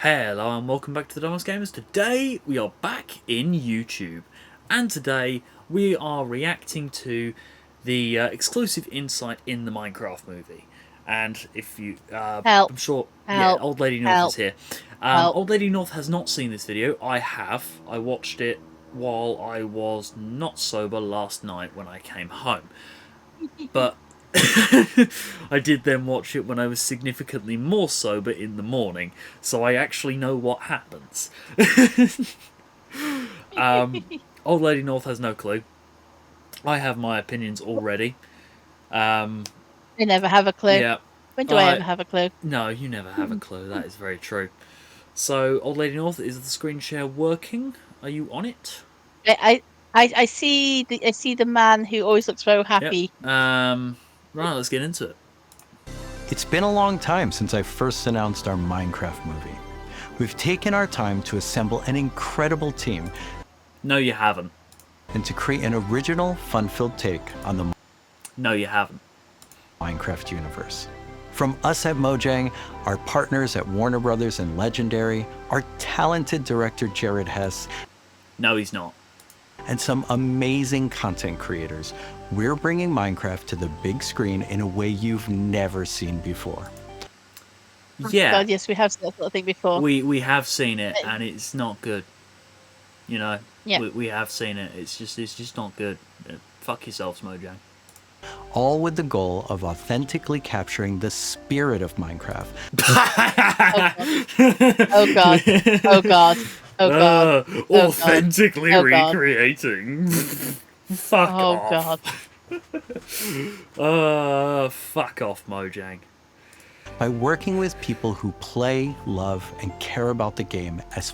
Hello and welcome back to the Dumbass Gamers. Today we are back in YouTube, and today we are reacting to the exclusive insight in the Minecraft movie. And if you, Help. I'm sure, Help. Old Lady North Help. is here. Help. Old Lady North has not seen this video. I have. I watched it while I was not sober last night when I came home, but I did then watch it when I was significantly more sober in the morning, so I actually know what happens. Old Lady North has no clue. I have my opinions already. I never have a clue. Yeah. When do I ever have a clue? No, you never have a clue. That is very true. So, Old Lady North, is the screen share working? Are you on it? I see the man who always looks so happy. Yep. Right, let's get into it. It's been a long time since I first announced our Minecraft movie. We've taken our time to assemble an incredible team. No, you haven't. And to create an original, fun-filled take on the No, you haven't. Minecraft universe. From us at Mojang, our partners at Warner Brothers and Legendary, our talented director Jared Hess, No, he's not. and some amazing content creators, we're bringing Minecraft to the big screen in a way you've never seen before. Yeah. God, yes, we have seen that sort of thing before. We have seen it, and it's not good. You know, yeah. we have seen it. It's just not good. Fuck yourselves, Mojang. All with the goal of authentically capturing the spirit of Minecraft. Oh god. Oh god. Oh god. Authentically recreating. Fuck off. God. Fuck off, Mojang. By working with people who play, love, and care about the game as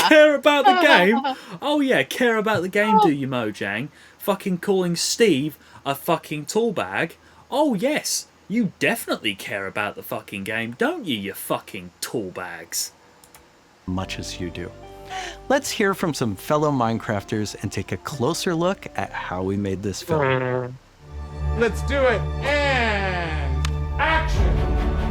care about the game? Oh yeah, care about the game, do you, Mojang? Fucking calling Steve a fucking toolbag? Oh yes, you definitely care about the fucking game, don't you, you fucking toolbags? much as you do. Let's hear from some fellow Minecrafters and take a closer look at how we made this film. Let's do it, and action!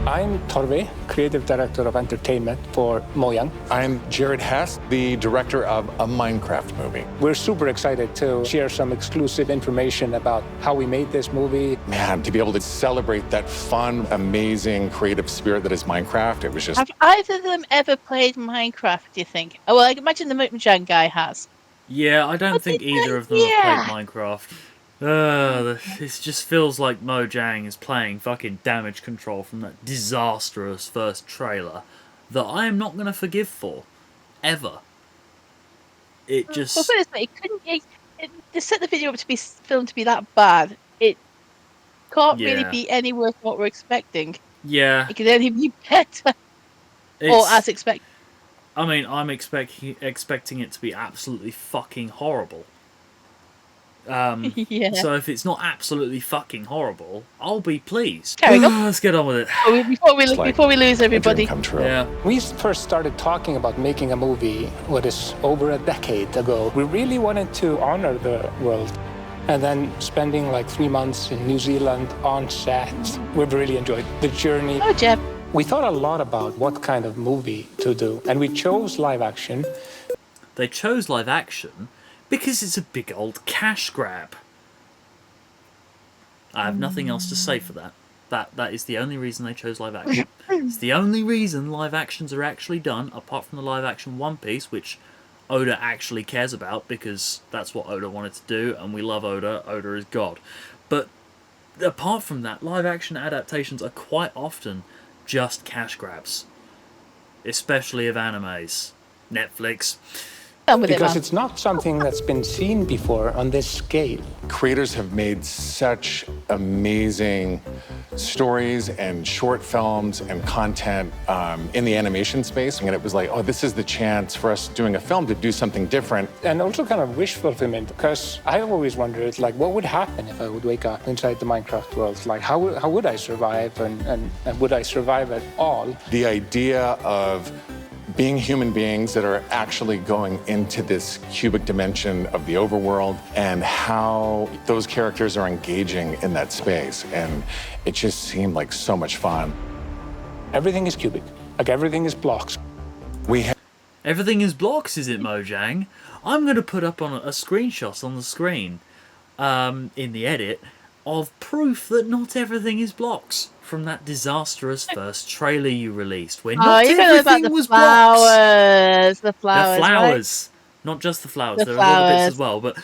I'm Torve, creative director of entertainment for Mojang. I'm Jared Hess, the director of a Minecraft movie. We're super excited to share some exclusive information about how we made this movie. Man, to be able to celebrate that fun, amazing, creative spirit that is Minecraft, it was just... Have either of them ever played Minecraft, do you think? Oh, well, I imagine the Mojang guy has. Yeah, I don't think either of them have played Minecraft. It just feels like Mojang is playing fucking Damage Control from that disastrous first trailer that I am not going to forgive for. Ever. It just... Well, put it couldn't... to set the video up to be filmed to be that bad, it can't really be any worse than what we're expecting. Yeah. It could only be better. Or as expected. I mean, I'm expecting it to be absolutely fucking horrible. Yeah. So if it's not absolutely fucking horrible, I'll be pleased. Carrying on. Let's get on with it. Before we lose everybody. Come true. Yeah. We first started talking about making a movie, what is over a decade ago. We really wanted to honor the world. And then spending like 3 months in New Zealand on set, we've really enjoyed the journey. Oh, Jeb. We thought a lot about what kind of movie to do, and we chose live action. They chose live action because it's a big old cash grab. I have nothing else to say for that. That is the only reason they chose live action. It's the only reason live actions are actually done, apart from the live action One Piece, which Oda actually cares about, because that's what Oda wanted to do, and we love Oda. Oda is God. But apart from that, live action adaptations are quite often just cash grabs. Especially of animes. Netflix. Because it's not something that's been seen before on this scale. Creators have made such amazing stories and short films and content in the animation space, and it was like, oh, this is the chance for us doing a film to do something different. And also kind of wish fulfillment, because I've always wondered, like, what would happen if I would wake up inside the Minecraft world? Like, how would I survive, and would I survive at all? The idea of being human beings that are actually going into this cubic dimension of the overworld, and how those characters are engaging in that space. And it just seemed like so much fun. Everything is cubic. Like everything is blocks. We have Everything is blocks, is it, Mojang? I'm going to put up on a screenshot on the screen, in the edit, of proof that not everything is blocks from that disastrous first trailer you released, where not you know about everything the was blocks. flowers. The flowers. The Right? flowers, not just the flowers. The There are other bits flowers. as well, but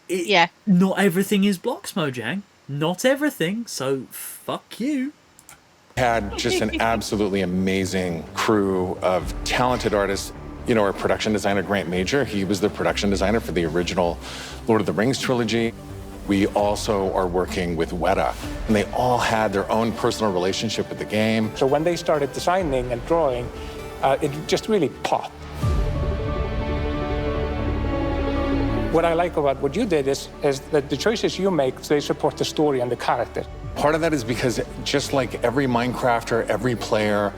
Yeah. not everything is blocks, Mojang. Not everything. So fuck you. had just an absolutely amazing crew of talented artists. You know, our production designer, Grant Major, he was the production designer for the original Lord of the Rings trilogy. We also are working with Weta, and they all had their own personal relationship with the game. So when they started designing and drawing, it just really popped. What I like about what you did is that the choices you make, they support the story and the character. Part of that is because just like every Minecrafter, every player,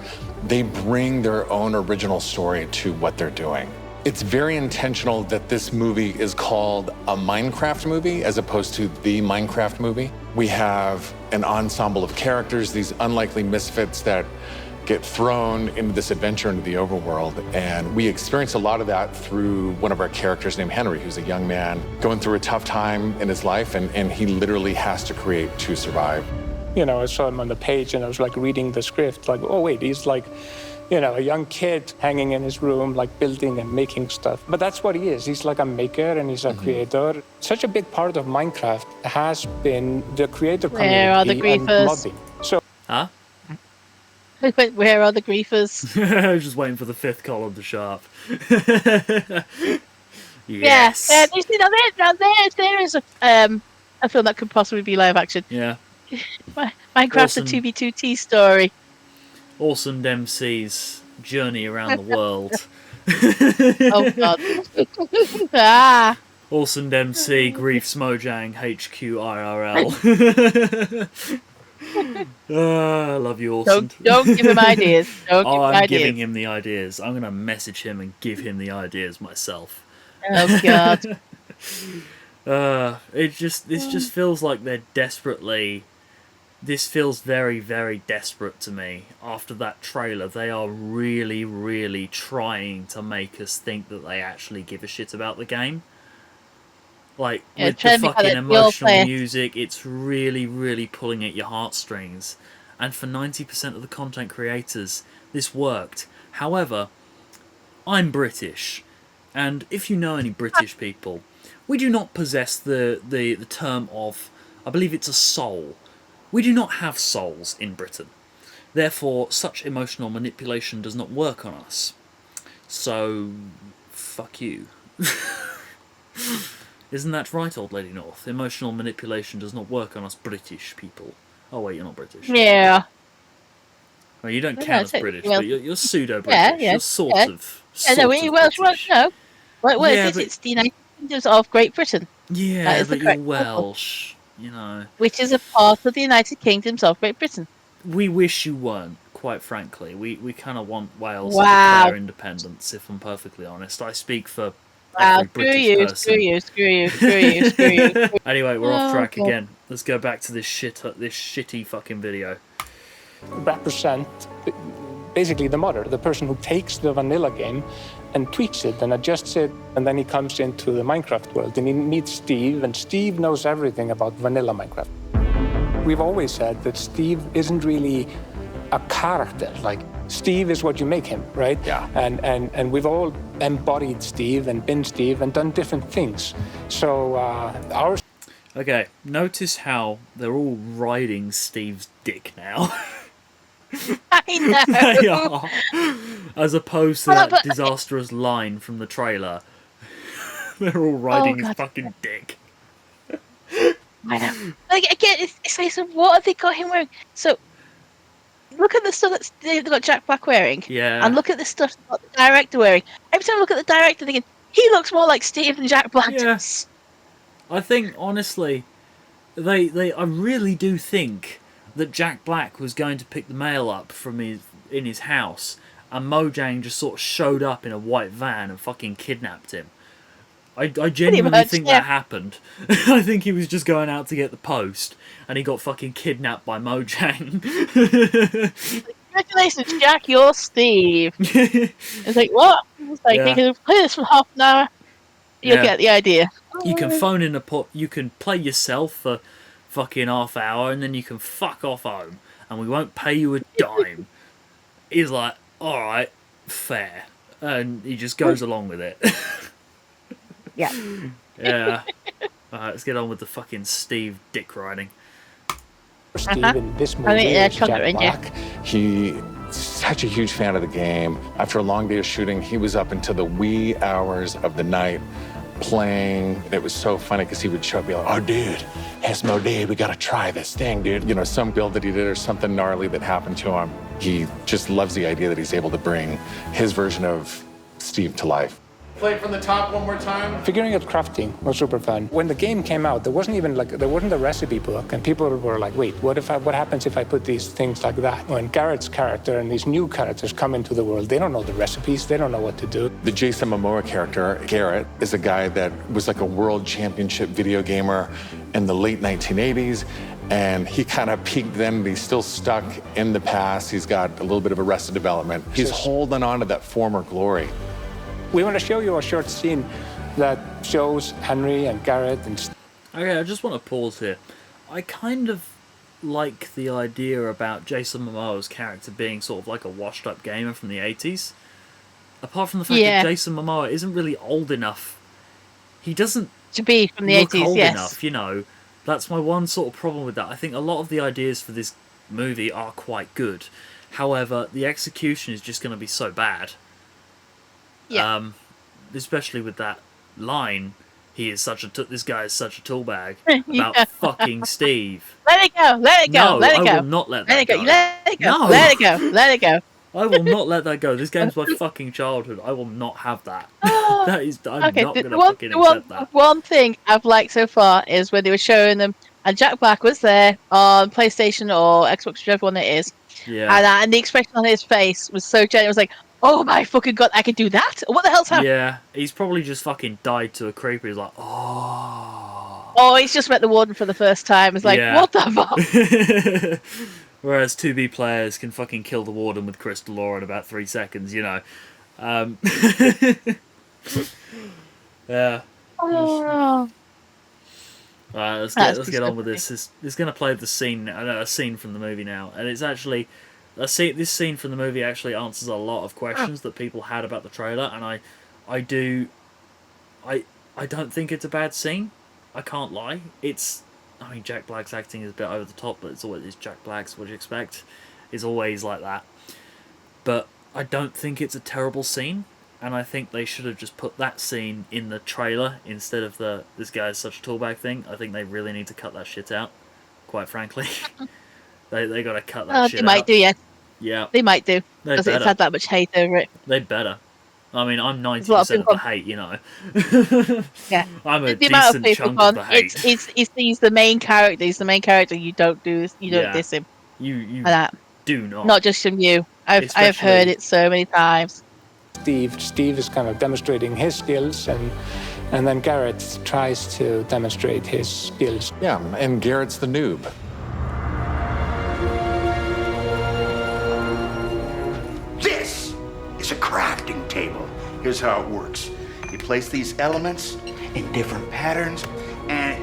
they bring their own original story to what they're doing. It's very intentional that this movie is called a Minecraft movie as opposed to the Minecraft movie. We have an ensemble of characters, these unlikely misfits that get thrown into this adventure into the overworld. And we experience a lot of that through one of our characters named Henry, who's a young man going through a tough time in his life, and he literally has to create to survive. You know, I saw him on the page and I was like reading the script, like, oh wait, he's like, you know, a young kid hanging in his room, like building and making stuff. But that's what he is. He's like a maker and he's a creator. Such a big part of Minecraft has been the creator community Where are the and griefers? modding. So Huh? Where are the griefers? I was just waiting for the fifth column to show up. Yes. Yes. You see, there is a film that could possibly be live action. Yeah. Minecraft's Awesome. a 2v2T story. Awesome MC's journey around the world. Oh god. Ah. Awesome MC Griefs Mojang HQ IRL. I love you, Awesome. Don't give him ideas. Don't give Oh, him I'm ideas. giving him the ideas. I'm gonna message him and give him the ideas myself. Oh god. This just feels like they're desperately. This feels very, very desperate to me. After that trailer, they are really, really trying to make us think that they actually give a shit about the game. Like, Yeah, with the trying to make fucking that real emotional play. music, it's really, really pulling at your heartstrings. And for 90% of the content creators, this worked. However, I'm British, and if you know any British people, we do not possess the term of, I believe it's a soul. We do not have souls in Britain. Therefore, such emotional manipulation does not work on us. So, fuck you. Isn't that right, Old Lady North? Emotional manipulation does not work on us British people. Oh wait, you're not British. Yeah. Well, you don't No, count as it's- British, well, but you're pseudo-British. yeah, You're sort yeah. of. Yeah, no, sort we of Welsh. British. No. What Yeah, it is? but- It's the United Kingdoms of Great Britain, Yeah, That is the but you're correct title. Welsh. You know, which is a part of the United Kingdoms of Great Britain. we wish you weren't. Quite frankly, we kind of want Wales to Wow. declare independence. If I'm perfectly honest, I speak for Wow, every screw British you, person. screw you, screw you, screw you, screw you. Anyway, we're off Oh, track God. again. Let's go back to this shitty fucking video. represent basically the modder, the person who takes the vanilla game and tweaks it and adjusts it, and then he comes into the Minecraft world and he meets Steve, and Steve knows everything about vanilla Minecraft. We've always said that Steve isn't really a character. Like, Steve is what you make him, right? Yeah. And we've all embodied Steve and been Steve and done different things. So our Okay, notice how they're all riding Steve's dick now. I know. They are. As opposed to Well, that but- disastrous line from the trailer. They're all riding his God. fucking dick. I know. Like, again, it's like, so what have they got him wearing? So, look at the stuff that they've got Jack Black wearing. Yeah. And look at the stuff that the director wearing. Every time I look at the director, I'm thinking, he looks more like Steve than Jack Black Yeah. does. I think, honestly, I really do think that Jack Black was going to pick the mail up from in his house, and Mojang just sort of showed up in a white van and fucking kidnapped him. I genuinely much, think yeah. that happened. I think he was just going out to get the post, and he got fucking kidnapped by Mojang. Imagine Congratulations, Jack, you're Steve. It's like, what? It's like, Yeah. you can play this for half an hour. You'll Yeah. get the idea. You can phone in a pot. You can play yourself for fucking half hour, and then you can fuck off home, and we won't pay you a dime. He's like, all right, fair, and he just goes along with it. Yeah. Yeah. All right, let's get on with the fucking Steve dick riding. Steve in this movie I mean, yeah, is chocolate Jack ranger. Black. He's such a huge fan of the game. After a long day of shooting, he was up until the wee hours of the night playing. It was so funny because he would show up and be like, oh, dude, it's no day. We got to try this thing, dude. You know, some build that he did or something gnarly that happened to him. He just loves the idea that he's able to bring his version of Steve to life. Play it from the top one more time. Figuring out crafting was super fun. When the game came out, there wasn't a recipe book, and people were like, "Wait, what happens if I put these things like that?" When Garrett's character and these new characters come into the world, they don't know the recipes, they don't know what to do. The Jason Momoa character, Garrett, is a guy that was like a world championship video gamer in the late 1980s. And he kind of peaked then, but he's still stuck in the past. He's got a little bit of arrested development. He's holding on to that former glory. We want to show you a short scene that shows Henry and Garrett and Okay, I just want to pause here. I kind of like the idea about Jason Momoa's character being sort of like a washed-up gamer from the 80s. Apart from the fact that Jason Momoa isn't really old enough. He doesn't To be from the look 80s, old yes. enough, you know. That's my one sort of problem with that. I think a lot of the ideas for this movie are quite good. However, the execution is just going to be so bad. Yeah. Especially with that line, this guy is such a tool bag Yeah. about fucking Steve. Let it go, let it go, No, let it I go. will not let Let that it go, go. let it go, No. let it go, let it go. I will not let that go. This game's my fucking childhood. I will not have that. I'm not going to fucking accept that. One thing I've liked so far is when they were showing them, and Jack Black was there on PlayStation or Xbox, whichever one it is, Yeah. and the expression on his face was so genuine. It was like, oh my fucking god, I can do that? What the hell's happening? Yeah, he's probably just fucking died to a creeper. He's like, oh. Oh, he's just met the warden for the first time. It's like, Yeah. what the fuck? Whereas 2B players can fucking kill the warden with crystal ore in about 3 seconds, you know. Yeah. Oh. Alright, let's That's get on with this. This is going to play the scene, a scene from the movie now, and it's actually this scene from the movie actually answers a lot of questions that people had about the trailer, and I don't think it's a bad scene. I can't lie. I mean, Jack Black's acting is a bit over the top, but it's Jack Black's. What do you expect? It's always like that. But I don't think it's a terrible scene, and I think they should have just put that scene in the trailer instead of this guy's such a toolbag thing. I think they really need to cut that shit out, quite frankly. they got to cut that shit They might out. do, yeah. Yeah. They might do. They Because it's better. had that much hate over it. They'd better. I mean, I'm 90% lot of of the people- hate, you know. Yeah. I'm a The amount of decent people chunk gone, of the hate. he's the main character. He's the main character. You don't do this. You don't Yeah. diss him. You And that. do not. Not just from you. I've heard Especially- it so many times. Steve is kind of demonstrating his skills, and then Garrett tries to demonstrate his skills. Yeah, and Garrett's the noob. This is a crafting table. Here's how it works. You place these elements in different patterns, and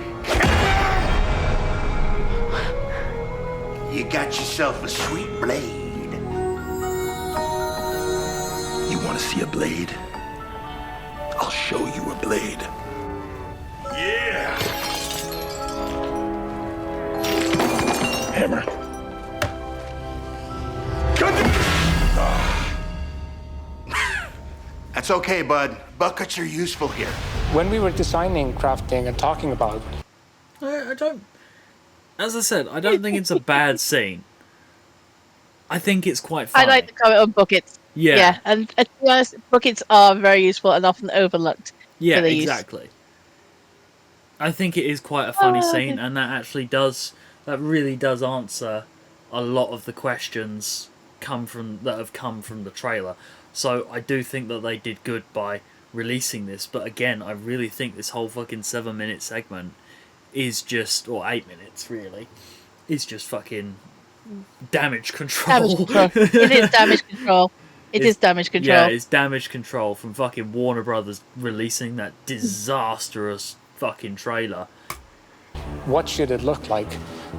you got yourself a sweet blade. You want to see a blade? I'll show you a blade. Yeah. Hammer. That's okay, bud. Buckets are useful here. When we were designing crafting and talking about I don't. As I said, I don't think it's a bad scene. I think it's quite I funny. like the comment on buckets. Yeah. And to be honest, buckets are very useful and often overlooked. Yeah, for the use. exactly. I think it is quite a funny Oh, scene, okay. and that really does answer a lot of the questions that have come from the trailer. So I do think that they did good by releasing this, but again, I really think this whole fucking 7-minute segment is just, or 8 minutes really, is just fucking damage control. Damage control. It is damage control. It is damage control. Yeah, it's damage control from fucking Warner Brothers releasing that disastrous fucking trailer. What should it look like?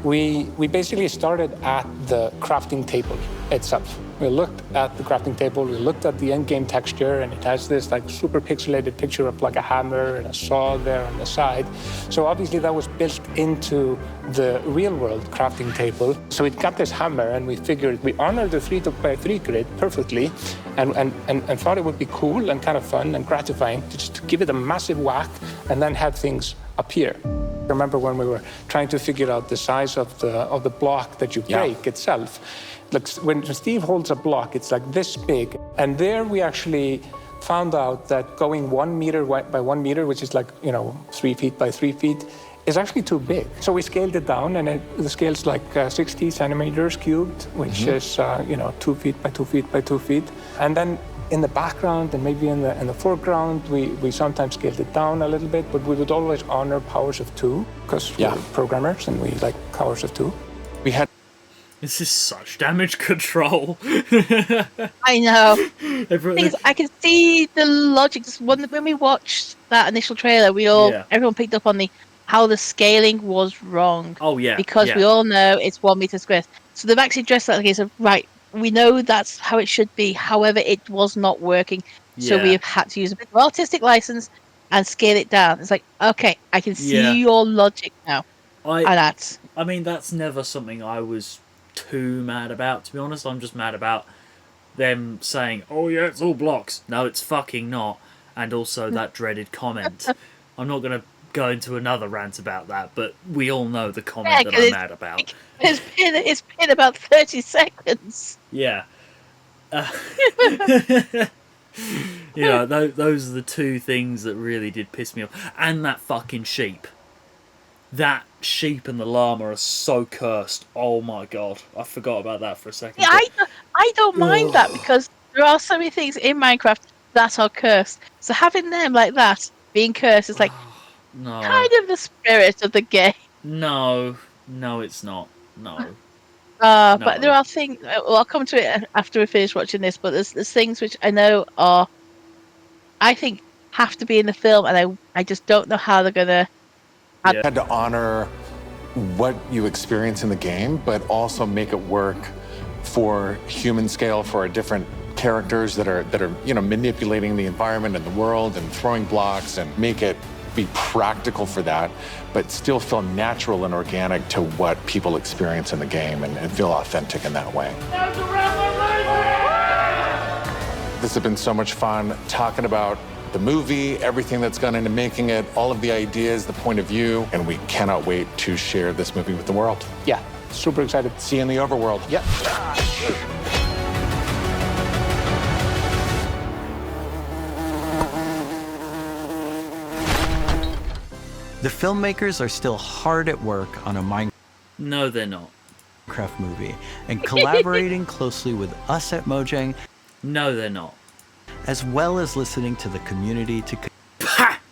We basically started at the crafting table itself. We looked at the crafting table, we looked at the end-game texture, and it has this like super pixelated picture of like a hammer and a saw there on the side. So obviously that was built into the real-world crafting table. So it got this hammer, and we figured we honored the 3x3 grid perfectly, and thought it would be cool and kind of fun and gratifying to just give it a massive whack and then have things appear. I remember when we were trying to figure out the size of the block that you break itself. Like when Steve holds a block, it's like this big. And there we actually found out that going 1 meter by 1 meter, which is like, 3 feet by 3 feet, is actually too big. So we scaled it down, and the scale's like 60 centimeters cubed, which is 2 feet by 2 feet by 2 feet. And then in the background and maybe in the foreground, we sometimes scaled it down a little bit, but we would always honor powers of 2 because we're programmers and we like powers of 2. We had. This is such damage control. I know. I can see the logic. When we watched that initial trailer, everyone picked up on how the scaling was wrong. Oh yeah. Because we all know it's 1 meter squared. So they've actually dressed that case of right. We know that's how it should be. However, it was not working. So we have had to use a bit of artistic license and scale it down. It's like, okay, I can see your logic now. I mean, that's never something I was too mad about, to be honest. I'm just mad about them saying, oh yeah, it's all blocks. No, it's fucking not. And also that dreaded comment. I'm not going to go into another rant about that, but we all know the comment that I'm mad about. It's been about 30 seconds. Yeah. Those are the two things that really did piss me off. And that fucking sheep. That sheep and the llama are so cursed. Oh my god. I forgot about that for a second. Yeah, I don't mind that because there are so many things in Minecraft that are cursed. So having them like that, being cursed, is like kind of the spirit of the game. No, it's not. No. But there are things. Well, I'll come to it after we finish watching this. But there's things which I know I think, have to be in the film, and I just don't know how they're gonna. Had to honor what you experience in the game, but also make it work for human scale, for our different characters that are manipulating the environment and the world and throwing blocks, and make it be practical for that, but still feel natural and organic to what people experience in the game and feel authentic in that way. This has been so much fun talking about the movie, everything that's gone into making it, all of the ideas, the point of view, and we cannot wait to share this movie with the world. Yeah, super excited. See you in the overworld. Yeah. The filmmakers are still hard at work on a Minecraft No, they're not. movie and collaborating closely with us at Mojang. No, they're not. As well as listening to the community to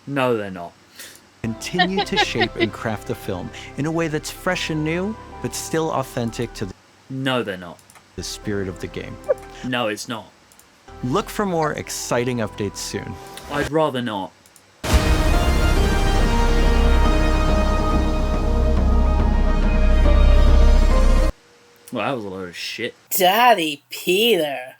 No, they're not. continue to shape and craft the film in a way that's fresh and new, but still authentic to No, they're not. the spirit of the game. No, it's not. Look for more exciting updates soon. I'd rather not. Well, that was a load of shit. Daddy Peter.